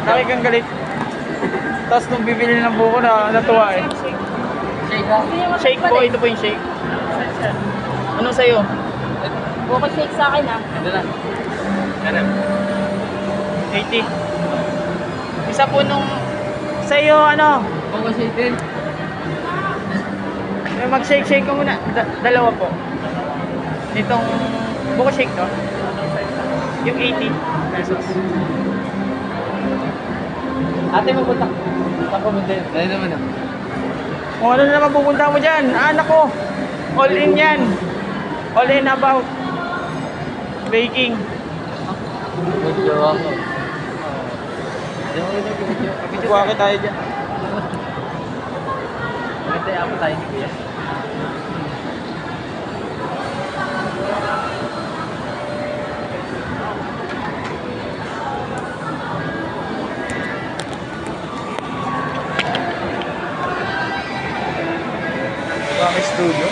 Laki kang galit. Tapos nung bibili ng buko na natuwa eh. Shake po, ito po yung shake. Ano sa'yo? Buko shake sa akin ah. Ito na. Ganun. 80. Isa po nung sa'yo ano? Buko shake din. Mag-shake ko muna. Dalawa po. Itong buko shake to. Yung 80 pesos. Ate, mapunta. Saan pumunta yun? Dahil naman ah. Kung ano naman pupunta mo dyan, anak ko. All in yan. All in about baking. Video ako. Kuha tayo dyan. Maganda ako tayo ni Kuya. Ang studio.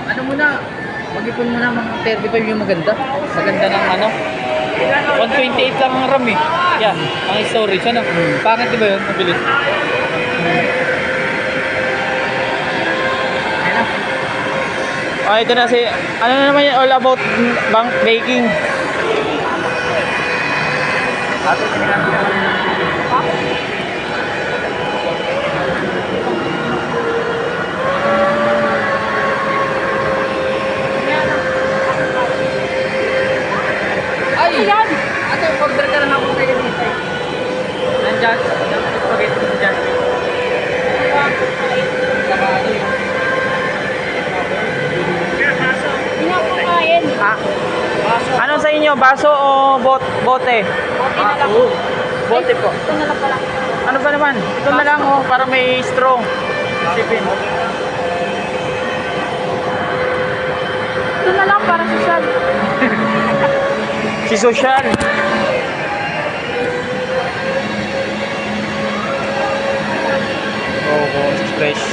Ano muna? Mag-ipon mo na mga 35 yung maganda. Maganda ng ano? 128 lang ang RAM eh. Yan, ang storage. Ano? Pangit diba yun? Mabilis. Ito na si, ano na naman yun, all about bank baking. Ay! Ate, order ka na ako kayo dito. Nandiyan. Spaghetti mo dyan. Saka ano yun? Hindi nga po kain. Ah, ano sa inyo, baso o bote? Bote na lang. Bote po. Ito na lang pala. Ano ba naman? Ito na lang oh, para may straw. Sipin. Ito na lang para social. Si Social. Oh, fresh.